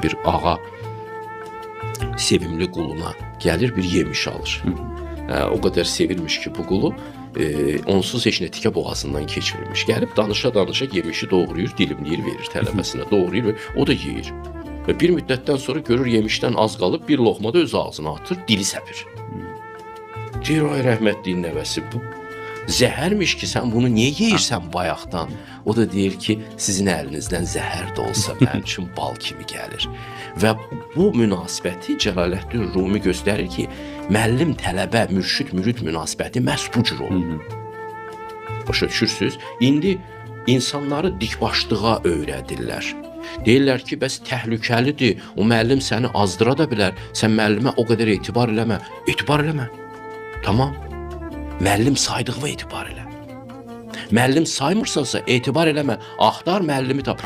bir ağa sevimli quluna gəlir bir yemiş alır. O qədər sevirmiş ki bu qulu onsuz heç nə tikə boğazından keçirilmiş. Gəlib danışa-danışa yemişi doğrayır, dilimləyir, verir tələbəsinə, doğrayır, o da yeyir. Və bir müddətdən sonra görür yemişdən az qalıb, bir loğma da öz ağzına atır, dili səpir. Deyir, ay rəhmətliyin nəvəsi, bu zəhərmiş ki, sən bunu niyə yeyirsən bayaqdan? O da deyir ki, sizin əlinizdən zəhər də olsa mənim üçün bal kimi gəlir. Və bu münasibəti Cəlaləddin Rumi göstərir ki, müəllim, tələbə, mürşid, mürid münasibəti məhz bu cür olur. Başa düşürsünüz? İndi insanları dikbaşlığa öyrədirlər. Deyirlər ki, bəs təhlükəlidir, o müəllim səni azdıra da bilər, sən müəllimə o qədər etibar eləmə. Etibar eləmə. Tamam. Müəllim saydığına etibar elə. Müəllim saymırsansa etibar eləmə. Axtar müəllimi tap.